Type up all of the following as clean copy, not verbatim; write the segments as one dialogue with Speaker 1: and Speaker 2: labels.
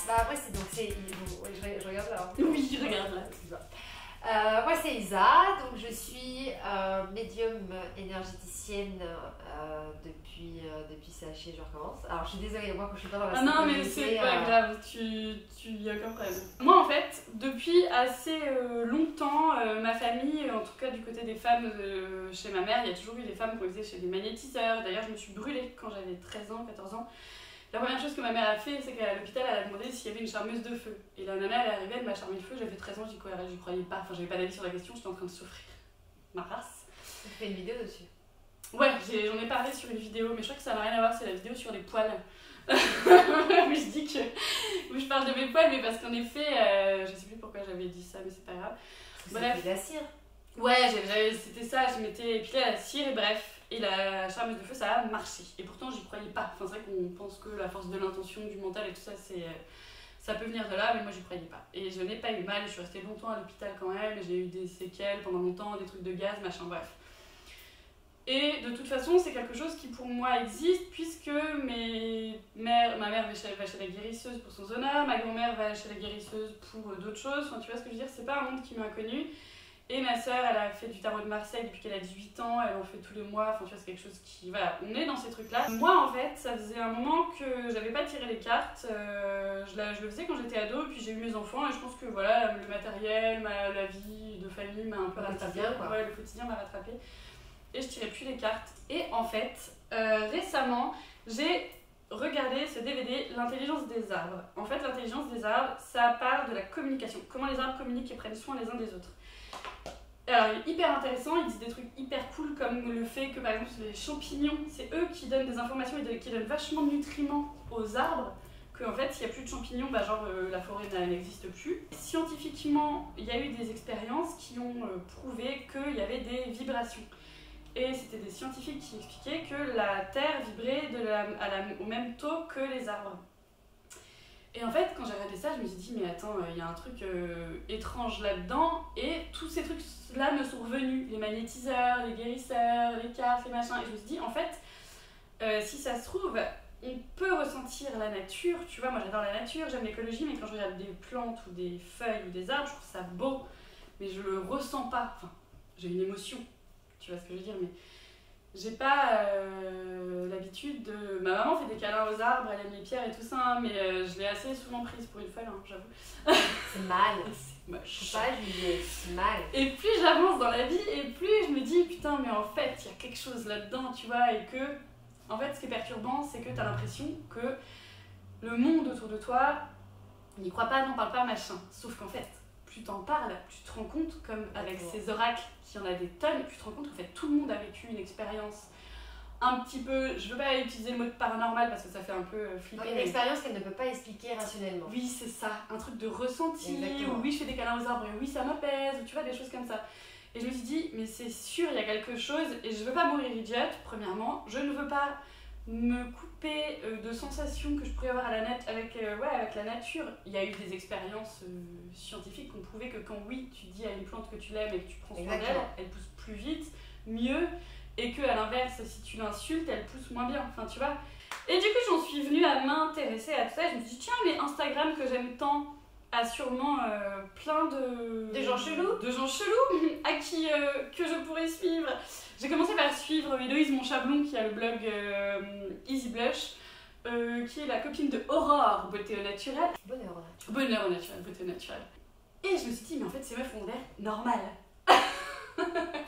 Speaker 1: Bah après c'est donc c'est... Oui, je regarde là.
Speaker 2: Oui, je regarde là.
Speaker 1: Moi c'est Isa, donc je suis médium énergéticienne depuis CHI, je recommence. Alors je suis désolée, moi quand je suis pas dans la
Speaker 2: non mais c'est pas grave, tu y as aucun problème. Moi en fait, depuis assez longtemps, ma famille, en tout cas du côté des femmes chez ma mère, il y a toujours eu des femmes qui ont été chez des magnétiseurs. D'ailleurs je me suis brûlée quand j'avais 13 ans, 14 ans. La première chose que ma mère a fait, c'est qu'à l'hôpital, elle a demandé s'il y avait une charmeuse de feu. Et la nana, elle est arrivée, elle m'a charmé le feu, j'avais 13 ans, j'y croyais pas. Enfin, j'avais pas d'avis sur la question, j'étais en train de souffrir. Ma race.
Speaker 1: Tu fais une vidéo dessus?
Speaker 2: Ouais, j'en ai parlé sur une vidéo, mais je crois que ça n'a rien à voir, c'est la vidéo sur les poils. Mais je dis que je parle de mes poils, mais parce qu'en effet, je sais plus pourquoi j'avais dit ça, mais c'est pas grave.
Speaker 1: Bref. De la cire.
Speaker 2: Ouais, c'était ça, je m'étais épilée à la cire et bref. Et la charmeuse de feu, ça a marché. Et pourtant, j'y croyais pas. Enfin, c'est vrai qu'on pense que la force de l'intention, du mental et tout ça, ça peut venir de là, mais moi, j'y croyais pas. Et je n'ai pas eu mal, je suis restée longtemps à l'hôpital quand même, j'ai eu des séquelles pendant longtemps, des trucs de gaz, machin, bref. Et de toute façon, c'est quelque chose qui pour moi existe, puisque ma mère va chez la guérisseuse pour son zona, ma grand-mère va chez la guérisseuse pour d'autres choses. Enfin, tu vois ce que je veux dire, c'est pas un monde qui m'est inconnu. Et ma soeur, elle a fait du tarot de Marseille depuis qu'elle a 18 ans, elle en fait tous les mois, enfin tu vois, c'est quelque chose qui... Voilà, on est dans ces trucs-là. Moi, en fait, ça faisait un moment que j'avais pas tiré les cartes, je le faisais quand j'étais ado, puis j'ai eu mes enfants, et je pense que voilà, le matériel, la vie de famille m'a un peu rattrapée. Ouais, le quotidien m'a rattrapée. Et je tirais plus les cartes. Et en fait, récemment, j'ai regardé ce DVD, L'intelligence des arbres. En fait, l'intelligence des arbres, ça part de la communication. Comment les arbres communiquent et prennent soin les uns des autres. Alors, il est hyper intéressant, il dit des trucs hyper cool comme le fait que par exemple les champignons, c'est eux qui donnent des informations et qui donnent vachement de nutriments aux arbres, qu'en fait s'il n'y a plus de champignons, bah, genre la forêt n'existe plus. Scientifiquement, il y a eu des expériences qui ont prouvé qu'il y avait des vibrations. Et c'était des scientifiques qui expliquaient que la Terre vibrait au même taux que les arbres. Et en fait, quand j'ai regardé ça, je me suis dit, mais attends, il y a un truc étrange là-dedans, et tous ces trucs-là me sont revenus. Les magnétiseurs, les guérisseurs, les cartes, les machins. Et je me suis dit, en fait, si ça se trouve, on peut ressentir la nature. Tu vois, moi j'adore la nature, j'aime l'écologie, mais quand je regarde des plantes ou des feuilles ou des arbres, je trouve ça beau. Mais je le ressens pas. Enfin, j'ai une émotion, tu vois ce que je veux dire, mais... J'ai pas l'habitude de... Ma maman fait des câlins aux arbres, elle aime les pierres et tout ça, hein, mais je l'ai assez souvent prise pour une folle, hein, j'avoue.
Speaker 1: C'est mal.
Speaker 2: C'est moche.
Speaker 1: Faut pas juger, c'est mal.
Speaker 2: Et plus j'avance dans la vie, et plus je me dis, putain, mais en fait, il y a quelque chose là-dedans, tu vois, et que... En fait, ce qui est perturbant, c'est que t'as l'impression que le monde autour de toi, n'y croit pas, n'en parle pas, machin. Sauf qu'en fait, plus t'en parles, plus tu te rends compte, comme avec ces oracles, qu'il y en a des tonnes, plus tu te rends compte qu'en fait tout le monde a vécu une expérience un petit peu, je veux pas utiliser le mot paranormal parce que ça fait un peu flipper.
Speaker 1: Une expérience qu'elle ne peut pas expliquer rationnellement.
Speaker 2: Oui, c'est ça, un truc de ressenti,
Speaker 1: exactement.
Speaker 2: Où oui je fais des câlins aux arbres et oui ça m'apaise, ou tu vois, des choses comme ça. Et je me suis dit, mais c'est sûr, il y a quelque chose, et je veux pas mourir idiote, premièrement, je ne veux pas me couper de sensations que je pourrais avoir avec la nature. Il y a eu des expériences scientifiques qui ont prouvé que quand oui, tu dis à une plante que tu l'aimes et que tu prends soin d'elle, elle pousse plus vite, mieux, et que à l'inverse, si tu l'insultes, elle pousse moins bien, enfin tu vois. Et du coup, j'en suis venue à m'intéresser à tout ça, et je me suis dit, tiens, mais Instagram que j'aime tant a sûrement plein de
Speaker 1: gens chelous,
Speaker 2: à qui que je pourrais suivre. J'ai commencé par suivre Héloïse Monchablon qui a le blog Easy Blush, qui est la copine de Aurore, beauté au naturel.
Speaker 1: Bonheur au naturel.
Speaker 2: Bonheur au naturel, beauté au naturel. Et je me suis dit, mais en fait, ces meufs ont l'air normales.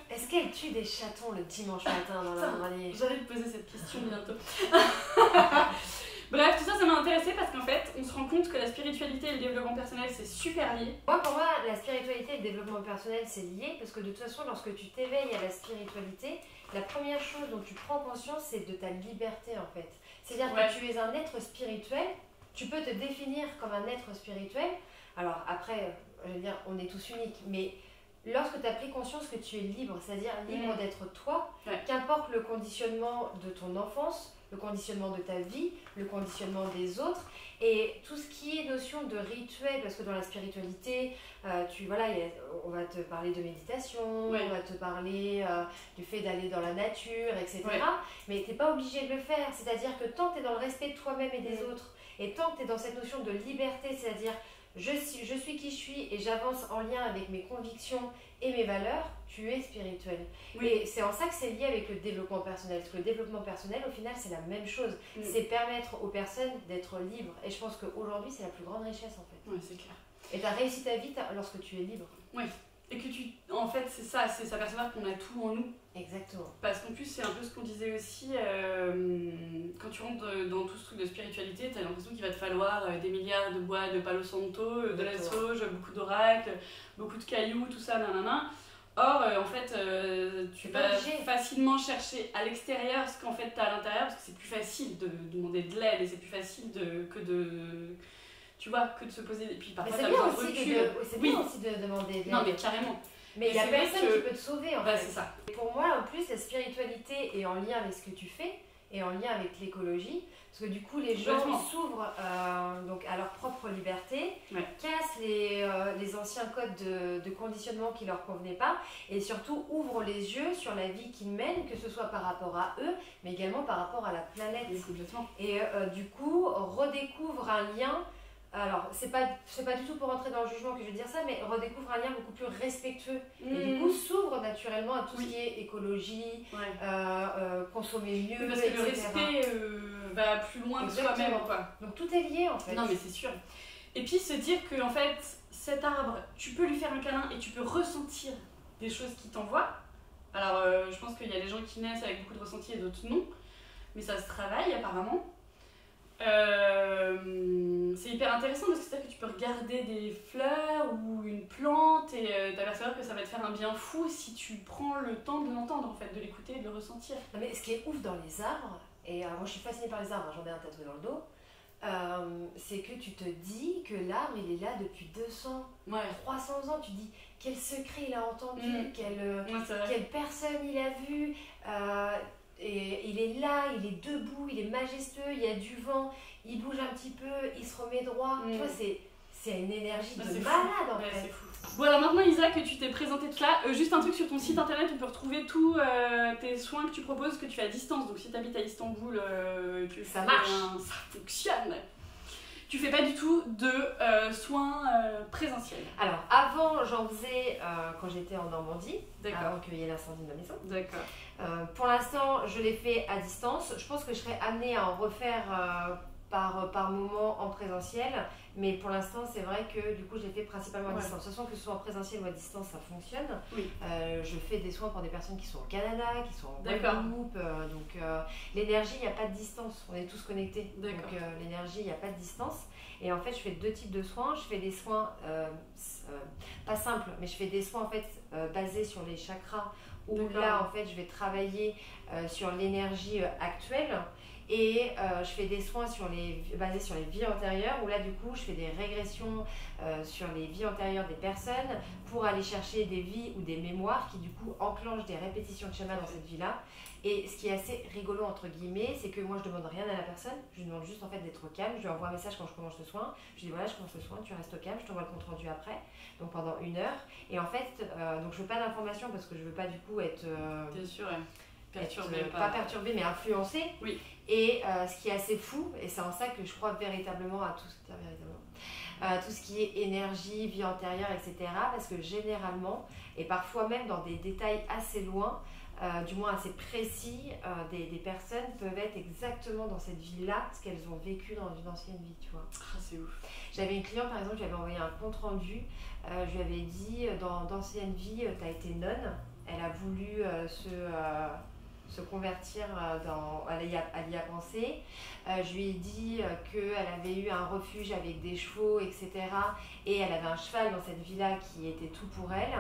Speaker 1: Est-ce qu'elle tue des chatons le dimanche matin dans la journée?
Speaker 2: J'allais te poser cette question bientôt. Bref, tout ça, ça m'a intéressée parce qu'en fait, on se rend compte que la spiritualité et le développement personnel, c'est super lié.
Speaker 1: Pour moi, la spiritualité et le développement personnel, c'est lié parce que de toute façon, lorsque tu t'éveilles à la spiritualité, la première chose dont tu prends conscience, c'est de ta liberté en fait. C'est-à-dire que tu es un être spirituel, tu peux te définir comme un être spirituel. Alors après, je veux dire, on est tous uniques, mais lorsque tu as pris conscience que tu es libre, c'est-à-dire libre d'être toi, qu'importe le conditionnement de ton enfance, le conditionnement de ta vie, le conditionnement des autres, et tout ce qui est notion de rituel, parce que dans la spiritualité, on va te parler de méditation, on va te parler du fait d'aller dans la nature, etc. Mais tu n'es pas obligé de le faire, c'est-à-dire que tant que tu es dans le respect de toi-même et des autres, Et tant que tu es dans cette notion de liberté, c'est-à-dire je suis qui je suis et j'avance en lien avec mes convictions et mes valeurs, tu es spirituel. Oui. Et c'est en ça que c'est lié avec le développement personnel. Parce que le développement personnel, au final, c'est la même chose. C'est permettre aux personnes d'être libres. Et je pense qu'aujourd'hui, c'est la plus grande richesse, en fait.
Speaker 2: Oui, c'est clair.
Speaker 1: Et tu as réussi ta vie lorsque tu es libre.
Speaker 2: Oui. Et que en fait, c'est ça, c'est s'apercevoir qu'on a tout en nous.
Speaker 1: Exactement.
Speaker 2: Parce qu'en plus, c'est un peu ce qu'on disait aussi, quand tu rentres dans tout ce truc de spiritualité, tu as l'impression qu'il va te falloir des milliards de bois de Palo Santo, de la sauge, beaucoup d'oracles, beaucoup de cailloux, tout ça, nanana. Or, en fait, tu vas facilement chercher à l'extérieur ce qu'en fait tu as à l'intérieur, parce que c'est plus facile de demander de l'aide et c'est plus facile que de se poser. Et puis parfois,
Speaker 1: c'est bien aussi, bien aussi de demander de l'aide.
Speaker 2: Non, mais carrément.
Speaker 1: Mais il n'y a personne qui peut te sauver en fait.
Speaker 2: C'est ça.
Speaker 1: Et pour moi, en plus, la spiritualité est en lien avec ce que tu fais et en lien avec l'écologie. Parce que du coup, les gens s'ouvrent donc à leur propre liberté, cassent les anciens codes de conditionnement qui ne leur convenaient pas et surtout ouvrent les yeux sur la vie qu'ils mènent, que ce soit par rapport à eux, mais également par rapport à la planète.
Speaker 2: Oui, complètement.
Speaker 1: Et du coup, redécouvrent un lien. Alors, c'est pas du tout pour rentrer dans le jugement que je veux dire ça, mais redécouvre un lien beaucoup plus respectueux. Et du coup, s'ouvre naturellement à tout ce qui est écologie, consommer mieux,
Speaker 2: parce que le respect va plus loin que soi-même.
Speaker 1: Donc tout est lié en fait.
Speaker 2: Non, mais c'est sûr. Et puis se dire que en fait, cet arbre, tu peux lui faire un câlin et tu peux ressentir des choses qui t'envoient. Alors, je pense qu'il y a des gens qui naissent avec beaucoup de ressenti et d'autres non. Mais ça se travaille apparemment. C'est hyper intéressant parce que c'est-à-dire que tu peux regarder des fleurs ou une plante et t'apercevoir que ça va te faire un bien fou si tu prends le temps de l'entendre en fait, de l'écouter et de le ressentir.
Speaker 1: Non, mais ce qui est ouf dans les arbres, et moi je suis fascinée par les arbres, j'en ai un tatoué dans le dos, c'est que tu te dis que l'arbre il est là depuis 200, 300 ans, tu te dis quel secret il a entendu, quelle personne il a vu, et il est là, il est debout, il est majestueux, il y a du vent, il bouge un petit peu, il se remet droit. Tu vois, c'est une énergie de malade en fait.
Speaker 2: C'est fou. Bon alors maintenant Isa que tu t'es présenté tout ça, juste un truc sur ton site internet, on peut retrouver tous tes soins que tu proposes, que tu fais à distance. Donc si tu habites à Istanbul,
Speaker 1: ça marche,
Speaker 2: ça fonctionne. Tu fais pas du tout de soins présentiels.
Speaker 1: Alors avant j'en faisais quand j'étais en Normandie, avant qu'il y ait l'incendie de ma maison.
Speaker 2: D'accord.
Speaker 1: Pour l'instant je l'ai fait à distance. Je pense que je serais amenée à en refaire par moment en présentiel, mais pour l'instant c'est vrai que du coup je l'ai fait principalement à distance. De toute façon que ce soit en présentiel ou à distance ça fonctionne.
Speaker 2: Oui.
Speaker 1: Je fais des soins pour des personnes qui sont au Canada, qui sont en Guadeloupe, donc l'énergie il n'y a pas de distance, on est tous connectés, donc l'énergie il n'y a pas de distance. Et en fait je fais deux types de soins, je fais des soins pas simples, mais je fais des soins en fait basés sur les chakras, où là en fait je vais travailler sur l'énergie actuelle. Et je fais des soins basés sur les vies antérieures, où là du coup je fais des régressions sur les vies antérieures des personnes pour aller chercher des vies ou des mémoires qui du coup enclenchent des répétitions de schémas dans cette vie-là. Et ce qui est assez rigolo entre guillemets, c'est que moi je demande rien à la personne, je lui demande juste en fait d'être calme, je lui envoie un message quand je commence le soin, je lui dis voilà je commence le soin, tu restes calme, je t'envoie le compte rendu après, donc pendant 1 heure. Et en fait, donc je veux pas d'informations parce que je veux pas du coup être...
Speaker 2: Bien sûr,
Speaker 1: pas perturbée mais influencée.
Speaker 2: Oui.
Speaker 1: Et ce qui est assez fou, et c'est en ça que je crois véritablement à tout ce qui est énergie, vie antérieure, etc. Parce que généralement, et parfois même dans des détails assez loin, du moins assez précis, des personnes peuvent être exactement dans cette vie-là, ce qu'elles ont vécu dans une ancienne vie, tu vois.
Speaker 2: Ah, c'est ouf.
Speaker 1: J'avais une cliente, par exemple, je lui avais envoyé un compte rendu, je lui avais dit, dans d'anciennes vies, tu as été nonne, elle a voulu se convertir elle y a pensé. Je lui ai dit qu'elle avait eu un refuge avec des chevaux, etc. Et elle avait un cheval dans cette vie-là qui était tout pour elle.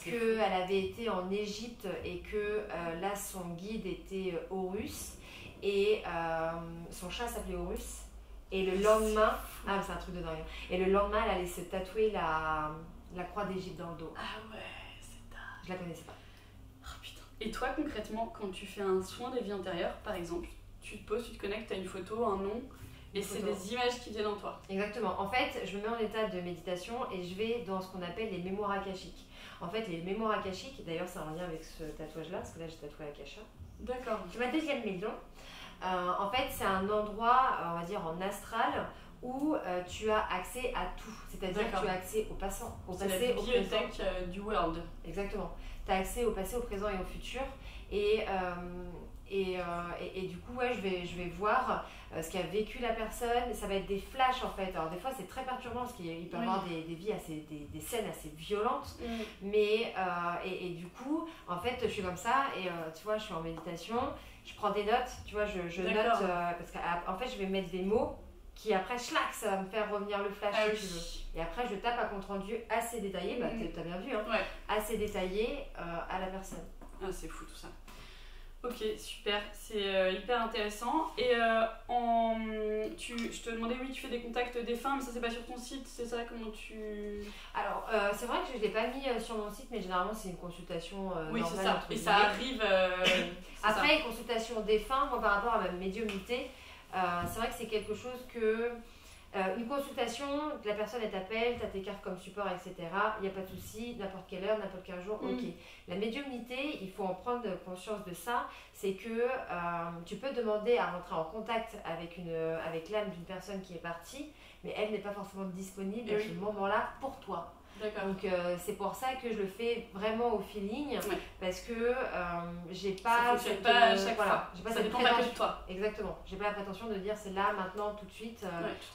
Speaker 1: Qu'elle avait été en Égypte et que là son guide était Horus et son chat s'appelait Horus. Et le lendemain, c'est un truc de dingue. Et le lendemain, elle allait se tatouer la croix d'Égypte dans le dos.
Speaker 2: Ah ouais, c'est dingue.
Speaker 1: Je la connaissais pas.
Speaker 2: Et toi, concrètement, quand tu fais un soin des vies antérieures, par exemple, tu te poses, tu te connectes, tu as une photo, un nom, et c'est des images qui viennent en toi.
Speaker 1: Exactement. En fait, je me mets en état de méditation et je vais dans ce qu'on appelle les mémoires akashiques. En fait, les mémoires akashiques, d'ailleurs, c'est en lien avec ce tatouage-là, parce que là, j'ai tatoué Akasha.
Speaker 2: D'accord.
Speaker 1: C'est ma deuxième maison. En fait, c'est un endroit, on va dire en astral, où tu as accès à tout. C'est-à-dire que tu as accès au passant, au passé, au présent.
Speaker 2: Du world.
Speaker 1: Exactement. Tu as accès au passé, au présent et au futur. Et du coup, ouais, je vais voir ce qu'a vécu la personne. Ça va être des flashs en fait. Alors des fois, c'est très perturbant parce qu'il peut y avoir des vies des scènes assez violentes. Mais, et du coup, en fait, je suis comme ça et tu vois, je suis en méditation. Je prends des notes, tu vois, je note parce qu'en fait, je vais mettre des mots qui après, schlac, ça va me faire revenir le flash si tu veux. Et après, je tape un compte rendu assez détaillé, bah t'as bien vu, hein, assez détaillé à la personne.
Speaker 2: Ah, c'est fou tout ça. Ok, super, c'est hyper intéressant. Et je te demandais, oui, tu fais des contacts défunts, mais ça c'est pas sur ton site, c'est ça? Comment tu...
Speaker 1: Alors, c'est vrai que je ne l'ai pas mis sur mon site, mais généralement c'est une consultation
Speaker 2: oui,
Speaker 1: normale.
Speaker 2: C'est ça, et ça arrive...
Speaker 1: Après, une consultation défunt, moi par rapport à ma médiumnité, c'est vrai que c'est quelque chose que... une consultation, la personne elle t'appelle, tu as tes cartes comme support, etc. Il n'y a pas de souci, n'importe quelle heure, n'importe quel jour, ok. La médiumnité, il faut en prendre conscience de ça, c'est que tu peux demander à rentrer en contact avec l'âme d'une personne qui est partie, mais elle n'est pas forcément disponible à ce moment-là pour toi. Donc c'est pour ça que je le fais vraiment au feeling, parce que j'ai pas
Speaker 2: ça pas chaque fois.
Speaker 1: J'ai pas
Speaker 2: ça
Speaker 1: cette
Speaker 2: dépend pas que de toi.
Speaker 1: Exactement. J'ai pas la prétention de dire c'est là, maintenant, tout de suite.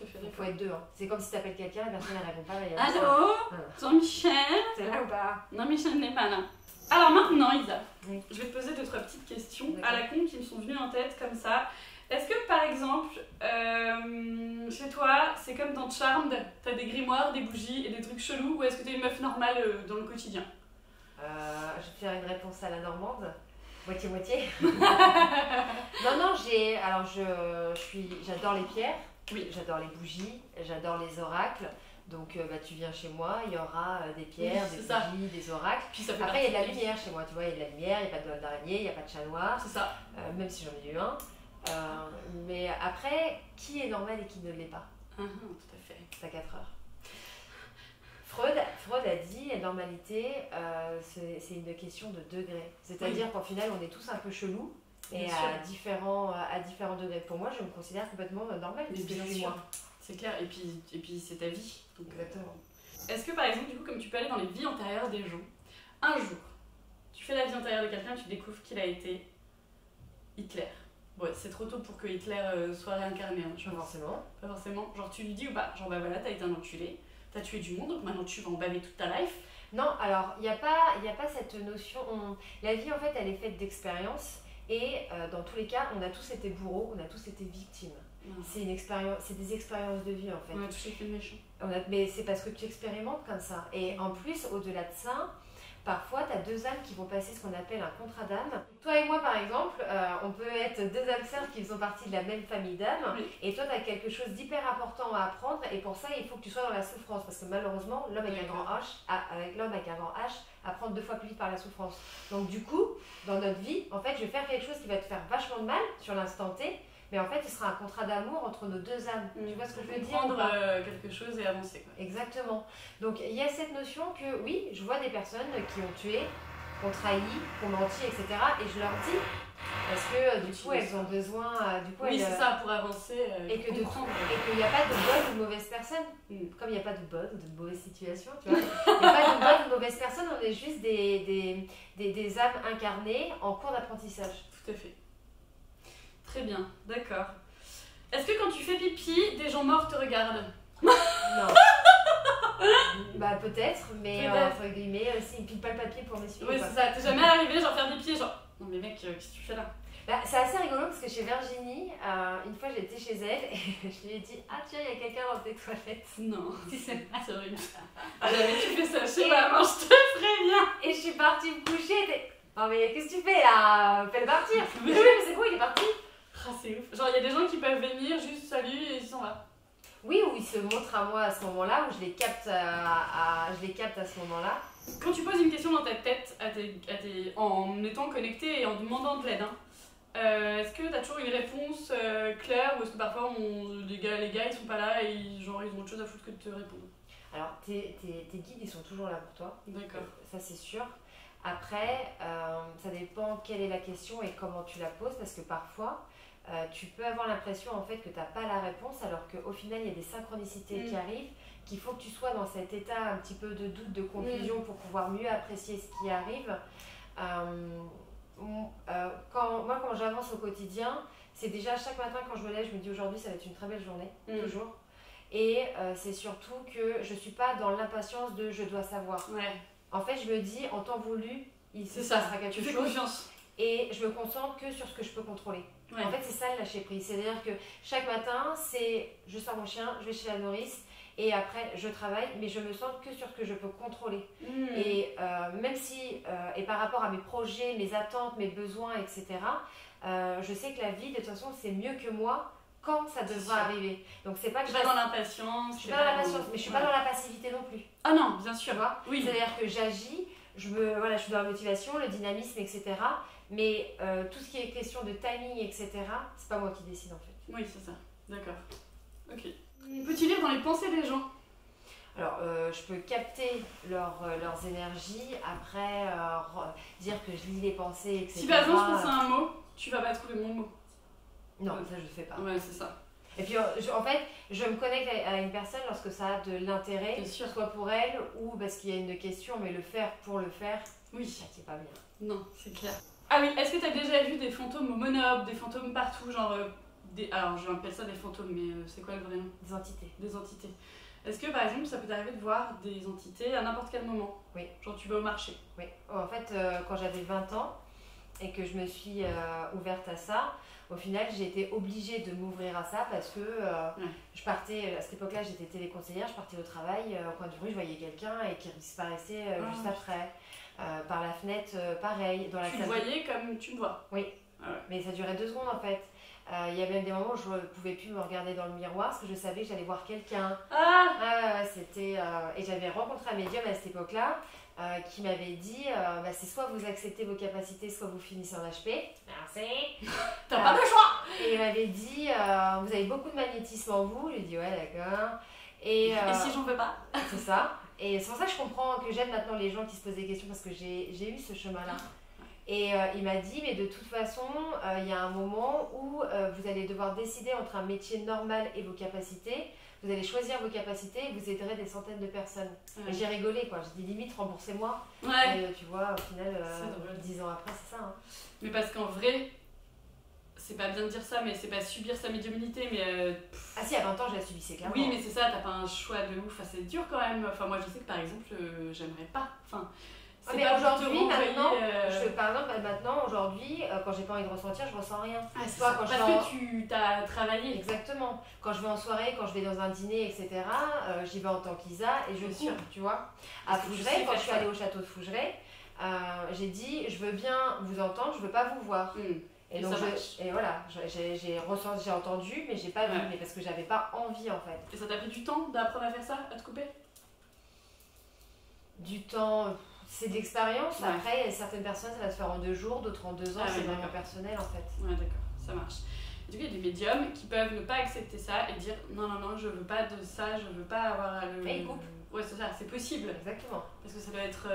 Speaker 1: Il faut être deux. Hein. C'est comme si tu appelles quelqu'un, la personne elle répond pas.
Speaker 2: Allô, Jean-Michel.
Speaker 1: C'est là ou pas?
Speaker 2: Non, Michel n'est pas là. Alors maintenant, Isa, je vais te poser 2-3 petites questions à la con qui me sont venues en tête comme ça. Est-ce que par exemple, chez toi, c'est comme dans Charmed, t'as des grimoires, des bougies et des trucs chelous, ou est-ce que t'es une meuf normale dans le quotidien?
Speaker 1: Je vais te faire une réponse à la normande. Moitié-moitié. Non, j'adore les pierres, j'adore les bougies, j'adore les oracles. Donc tu viens chez moi, il y aura des pierres, des bougies, des oracles.
Speaker 2: Puis ça fait
Speaker 1: après, il y a de la lumière chez moi, tu vois, il y a de la lumière, il n'y a pas d'araignée, il n'y a pas de chat noir.
Speaker 2: C'est ça.
Speaker 1: Même si j'en ai eu un. Mais après, qui est normal et qui ne l'est pas?
Speaker 2: Tout à fait.
Speaker 1: C'est à 4 heures. Freud a dit la normalité, c'est une question de degrés. C'est-à-dire qu'au final, on est tous un peu chelous et à différents degrés. Pour moi, je me considère complètement normale.
Speaker 2: Mais bien sûr. C'est clair, et puis c'est ta vie.
Speaker 1: Donc, exactement.
Speaker 2: Est-ce que par exemple, du coup, comme tu peux aller dans les vies antérieures des gens, un jour, tu fais la vie antérieure de quelqu'un, tu découvres qu'il a été Hitler. Ouais, c'est trop tôt pour que Hitler soit réincarné. Hein,
Speaker 1: pas forcément.
Speaker 2: Pas forcément. Genre, tu lui dis ou pas? Genre, bah voilà, t'as été un enculé, t'as tué du monde, donc maintenant tu vas en baver toute ta life.
Speaker 1: Non, alors, il n'y a pas cette notion. La vie, en fait, elle est faite d'expériences. Et dans tous les cas, on a tous été bourreaux, on a tous été victimes. C'est des expériences de vie en fait.
Speaker 2: On a tous été méchants.
Speaker 1: Mais c'est parce que tu expérimentes comme ça. Et en plus, au-delà de ça, parfois tu as deux âmes qui vont passer ce qu'on appelle un contrat d'âme. Toi et moi par exemple, on peut être deux âmes sœurs qui font partie de la même famille d'âmes. Et toi tu as quelque chose d'hyper important à apprendre. Et pour ça, il faut que tu sois dans la souffrance. Parce que malheureusement, l'homme avec un grand H apprend 2 fois plus vite par la souffrance. Donc du coup, dans notre vie, en fait, je vais faire quelque chose qui va te faire vachement de mal sur l'instant T. Mais en fait, ce sera un contrat d'amour entre nos deux âmes. Tu vois ce que je veux dire?
Speaker 2: Prendre quelque chose et avancer. Quoi.
Speaker 1: Exactement. Donc, il y a cette notion que, oui, je vois des personnes qui ont tué, qui ont trahi, qui ont menti, etc. Et je leur dis, parce que du coup, elles ont besoin...
Speaker 2: c'est ça, pour avancer
Speaker 1: et qu'il n'y a pas de bonne ou de mauvaise personne. Comme il n'y a pas de bonne ou de mauvaise situation, tu vois. Il n'y a pas de bonne ou de mauvaise personne, on est juste des âmes incarnées en cours d'apprentissage.
Speaker 2: Tout à fait. Très bien, d'accord. Est-ce que quand tu fais pipi, des gens morts te regardent?
Speaker 1: Non. Bah peut-être, mais entre guillemets, s'ils ne pilent pas le papier pour m'essuyer.
Speaker 2: Oui, c'est ça. T'es jamais arrivé, genre faire pipi, genre... Non mais mec, qu'est-ce que tu fais là?
Speaker 1: C'est assez rigolo parce que chez Virginie, une fois j'étais chez elle et je lui ai dit: ah tiens, il y a quelqu'un dans tes toilettes.
Speaker 2: Non, c'est horrible. J'avais tu fais ça chez maman, je te préviens.
Speaker 1: Et je suis partie me coucher. Non mais qu'est-ce que tu fais là? Fais-le partir. Mais c'est bon, il est parti.
Speaker 2: Ah, c'est ouf. Genre, il y a des gens qui peuvent venir, juste salut et ils sont là.
Speaker 1: Oui, ou ils se montrent à moi à ce moment-là, ou je les capte à ce moment-là.
Speaker 2: Quand tu poses une question dans ta tête, en étant connecté et en demandant de l'aide, est-ce que tu as toujours une réponse claire, ou est-ce que parfois les gars ils sont pas là et ils ont autre chose à foutre que de te répondre?
Speaker 1: Alors, tes guides ils sont toujours là pour toi.
Speaker 2: D'accord.
Speaker 1: Ça c'est sûr. Après, ça dépend quelle est la question et comment tu la poses, parce que parfois, tu peux avoir l'impression en fait que tu n'as pas la réponse, alors qu'au final, il y a des synchronicités qui arrivent, qu'il faut que tu sois dans cet état un petit peu de doute, de confusion pour pouvoir mieux apprécier ce qui arrive. Quand j'avance au quotidien, c'est déjà chaque matin quand je me lève, je me dis aujourd'hui ça va être une très belle journée, toujours. Et c'est surtout que je ne suis pas dans l'impatience de je dois savoir. En fait, je me dis en temps voulu, il se passera quelque chose.
Speaker 2: Tu fais confiance.
Speaker 1: Et je me concentre que sur ce que je peux contrôler. En fait, c'est ça le lâcher prise. C'est-à-dire que chaque matin, c'est je sors mon chien, je vais chez la nourrice et après je travaille, mais je me centre que sur ce que je peux contrôler. Et même si, et par rapport à mes projets, mes attentes, mes besoins, etc., je sais que la vie, de toute façon, c'est mieux que moi quand ça devra arriver. Donc c'est pas que
Speaker 2: je suis pas dans l'impatience.
Speaker 1: Je suis pas dans l'impatience, mais je suis pas dans la passivité non plus.
Speaker 2: Ah non, bien sûr.
Speaker 1: Tu vois, c'est-à-dire que j'agis, je suis dans la motivation, le dynamisme, etc. Mais tout ce qui est question de timing, etc., c'est pas moi qui décide en fait.
Speaker 2: Oui, c'est ça. D'accord. Ok. Peux-tu lire dans les pensées des gens?
Speaker 1: Alors, je peux capter leurs énergies, après dire que je lis les pensées, etc.
Speaker 2: Si par exemple je pense à un mot, tu vas pas trouver mon mot.
Speaker 1: Non, ça je le fais pas.
Speaker 2: Ouais, c'est ça.
Speaker 1: Et puis en fait, je me connecte à une personne lorsque ça a de l'intérêt, soit pour elle ou parce qu'il y a une question, mais le faire pour le faire, c'est pas bien.
Speaker 2: Non, c'est clair. Ah oui, est-ce que tu as déjà vu des fantômes au Monop, des fantômes partout, genre alors je appelle ça des fantômes, mais c'est quoi le vrai nom?
Speaker 1: Des entités.
Speaker 2: Des entités. Est-ce que par exemple ça peut t'arriver de voir des entités à n'importe quel moment?
Speaker 1: Oui.
Speaker 2: Genre tu vas au marché?
Speaker 1: Oui. En fait, quand j'avais 20 ans et que je me suis ouverte à ça, au final j'ai été obligée de m'ouvrir à ça parce que je partais, à cette époque-là j'étais téléconseillère, je partais au travail, au coin du rue je voyais quelqu'un et qui disparaissait juste après. Par la fenêtre, pareil. Dans la
Speaker 2: tu le voyais comme tu me vois?
Speaker 1: Oui, mais ça durait 2 secondes en fait. Il y a même des moments où je ne pouvais plus me regarder dans le miroir parce que je savais que j'allais voir quelqu'un. C'était, et j'avais rencontré un médium à cette époque-là qui m'avait dit c'est soit vous acceptez vos capacités, soit vous finissez en HP. Merci.
Speaker 2: T'as pas le choix.
Speaker 1: Et il m'avait dit vous avez beaucoup de magnétisme en vous. Je lui ai dit ouais, d'accord.
Speaker 2: Et si j'en veux pas?
Speaker 1: C'est ça. Et c'est pour ça que je comprends que j'aime maintenant les gens qui se posent des questions parce que j'ai eu ce chemin-là. Et il m'a dit, mais de toute façon, il y a un moment où vous allez devoir décider entre un métier normal et vos capacités. Vous allez choisir vos capacités et vous aiderez des centaines de personnes. Et j'ai rigolé, quoi. J'ai dit limite, remboursez-moi. Et tu vois, au final, 10 ans après, c'est ça. Hein.
Speaker 2: Mais parce qu'en vrai, c'est pas bien de dire ça, mais c'est pas subir sa médiumnité, mais...
Speaker 1: Ah si, à 20 ans, je la subissais clairement.
Speaker 2: Oui, mais c'est ça, t'as pas un choix de ouf. Enfin, c'est dur quand même. Enfin, moi, je sais que par exemple, j'aimerais pas. Enfin,
Speaker 1: mais aujourd'hui, maintenant, par exemple, maintenant, aujourd'hui, quand j'ai pas envie de ressentir, je ressens rien.
Speaker 2: Toi, quand parce que tu t'as travaillé.
Speaker 1: Exactement. Quand je vais en soirée, quand je vais dans un dîner, etc., j'y vais en tant qu'Isa et je coupe, tu vois. À Fougeray, quand je suis allée au château de Fougeray, j'ai dit, je veux bien vous entendre, je veux pas vous voir. Et donc voilà, j'ai entendu, mais j'ai pas vu, mais parce que j'avais pas envie en fait.
Speaker 2: Et ça t'a pris du temps d'apprendre à faire ça, à te couper?
Speaker 1: Du temps, c'est de l'expérience. Après, il y a certaines personnes, ça va se faire en 2 jours, d'autres en 2 ans, c'est vraiment personnel en fait.
Speaker 2: Ouais, d'accord, ça marche. Du coup, il y a des médiums qui peuvent ne pas accepter ça et dire non, je veux pas de ça, je veux pas avoir le.
Speaker 1: Mais ils coupent.
Speaker 2: Ouais, c'est ça, c'est possible.
Speaker 1: Exactement.
Speaker 2: Parce que ça doit être.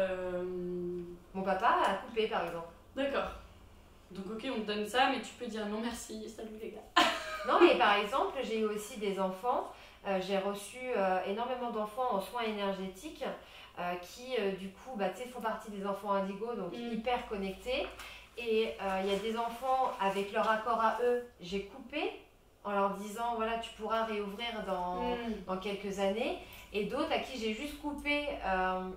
Speaker 1: Mon papa a coupé par exemple.
Speaker 2: D'accord. Donc ok, on te donne ça, mais tu peux dire non merci, salut les gars.
Speaker 1: Non, mais par exemple, j'ai eu aussi des enfants, j'ai reçu énormément d'enfants en soins énergétiques qui du coup font partie des enfants indigo, donc hyper connectés. Et il y a des enfants, avec leur accord à eux, j'ai coupé en leur disant voilà, tu pourras réouvrir dans quelques années. Et d'autres à qui j'ai juste coupé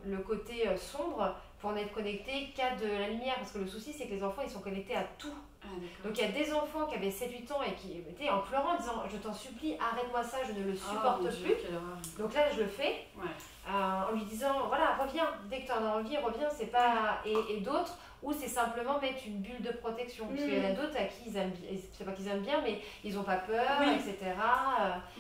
Speaker 1: le côté sombre pour n'être connecté qu'à de la lumière. Parce que le souci, c'est que les enfants, ils sont connectés à tout. Donc il y a des enfants qui avaient 7-8 ans et qui étaient en pleurant en disant je t'en supplie, arrête-moi ça, je ne le supporte plus. Donc là, je le fais en lui disant voilà, reviens, dès que tu en as envie, reviens. C'est pas... Et d'autres où c'est simplement mettre une bulle de protection. Parce qu'il y en a d'autres à qui ils aiment bien, c'est pas qu'ils aiment bien, mais ils n'ont pas peur, etc.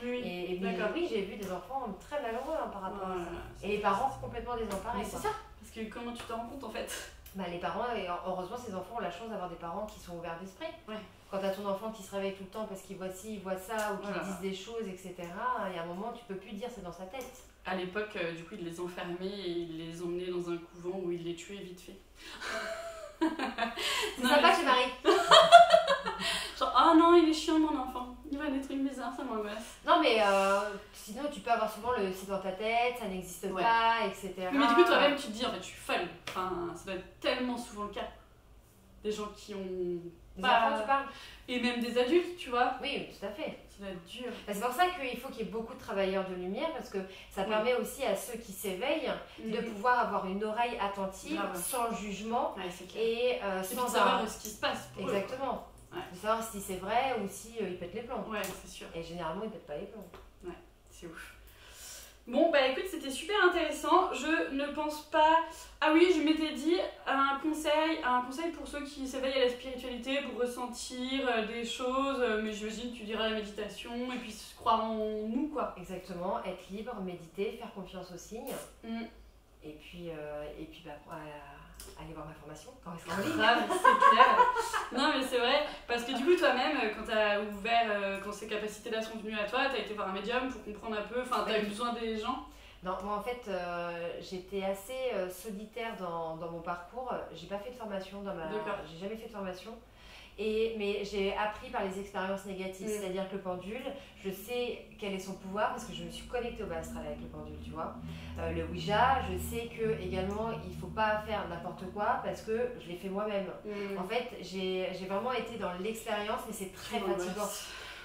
Speaker 1: Et oui, j'ai vu des enfants très malheureux par rapport à ça. Et les parents complètement désemparés.
Speaker 2: Mais c'est ça, parce que comment tu te rends compte en fait?
Speaker 1: Les parents, et heureusement, ces enfants ont la chance d'avoir des parents qui sont ouverts d'esprit. Quand tu as ton enfant qui se réveille tout le temps parce qu'il voit ci, il voit ça, ou qu'il disent des choses, etc., il y a un moment, tu peux plus dire, c'est dans sa tête.
Speaker 2: À l'époque, du coup, ils les enfermaient et ils les emmenaient dans un couvent où ils les tuaient vite fait.
Speaker 1: C'est sympa chez Marie.
Speaker 2: Genre, oh non, il est chiant mon enfant, il voit des trucs bizarres, ça m'angoisse.
Speaker 1: Non mais sinon tu peux avoir souvent le c'est dans ta tête, ça n'existe pas, etc.
Speaker 2: Mais du coup toi-même tu te dis en fait je suis folle, enfin ça doit être tellement souvent le cas. Des gens qui ont...
Speaker 1: Des enfants tu parles?
Speaker 2: Et même des adultes tu vois.
Speaker 1: Oui, tout à fait.
Speaker 2: Ça doit être dur.
Speaker 1: C'est pour ça qu'il faut qu'il y ait beaucoup de travailleurs de lumière parce que ça permet aussi à ceux qui s'éveillent de pouvoir avoir une oreille attentive, sans jugement et sans
Speaker 2: savoir ce qui se passe.
Speaker 1: Exactement. De savoir si c'est vrai ou si ils pètent les plombs.
Speaker 2: Ouais, c'est sûr.
Speaker 1: Et généralement ils pètent pas les plombs.
Speaker 2: Ouais, c'est ouf. Bon, bah écoute, c'était super intéressant. Je ne pense pas... Ah oui, je m'étais dit un conseil pour ceux qui s'éveillent à la spiritualité, pour ressentir des choses, mais j'imagine tu diras la méditation et puis croire en nous, quoi.
Speaker 1: Exactement, être libre, méditer, faire confiance aux signes. Et puis aller voir ma formation quand elle sera en ligne.
Speaker 2: Grave, c'est clair. Non mais c'est vrai, parce que du coup toi-même, quand t'as ouvert, quand ces capacités-là sont venues à toi, t'as été voir un médium pour comprendre un peu, enfin t'as eu besoin des gens.
Speaker 1: Non, moi en fait, j'étais assez solitaire dans mon parcours. J'ai pas fait de formation j'ai jamais fait de formation. Mais j'ai appris par les expériences négatives, c'est-à-dire que le pendule, je sais quel est son pouvoir parce que je me suis connectée au bas astral avec le pendule, tu vois. Le Ouija, je sais que également il faut pas faire n'importe quoi parce que je l'ai fait moi-même. En fait, j'ai vraiment été dans l'expérience, mais c'est très fatigant.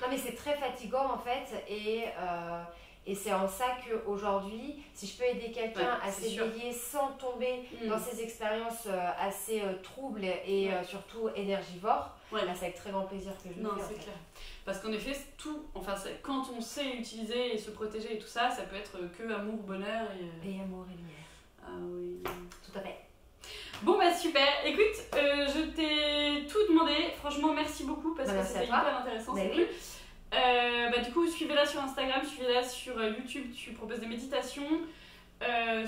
Speaker 1: Non, mais c'est très fatigant en fait, et c'est en ça qu'aujourd'hui, si je peux aider quelqu'un à s'éveiller sans tomber dans ces expériences assez troubles et surtout énergivores, là, c'est avec très grand plaisir que je le fais.
Speaker 2: Non, c'est clair. Parce qu'en effet, quand on sait utiliser et se protéger et tout ça, ça peut être que amour, bonheur
Speaker 1: et amour et lumière.
Speaker 2: Ah oui.
Speaker 1: Tout à fait.
Speaker 2: Bon bah super, écoute, je t'ai tout demandé, franchement merci beaucoup parce que c'était hyper intéressant, c'est cool. Du coup suivez-la sur Instagram, suivez-la sur YouTube, tu proposes des méditations,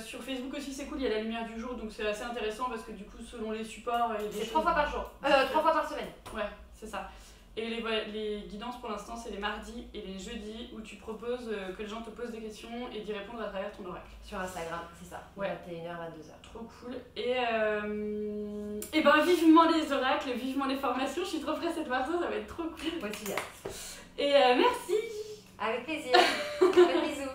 Speaker 2: sur Facebook aussi c'est cool, il y a la lumière du jour donc c'est assez intéressant parce que du coup selon les supports...
Speaker 1: C'est 3 fois par jour, 3 fois par semaine.
Speaker 2: Ouais, c'est ça. Et les guidances pour l'instant c'est les mardis et les jeudis où tu proposes que les gens te posent des questions et d'y répondre à travers ton oracle.
Speaker 1: Sur Instagram, c'est ça, 21h, 22h.
Speaker 2: Trop cool. Et ben vivement les oracles, vivement les formations, je suis trop pressée de voir ça, ça va être trop cool.
Speaker 1: Moi aussi.
Speaker 2: Et merci.
Speaker 1: Avec plaisir. Bisous.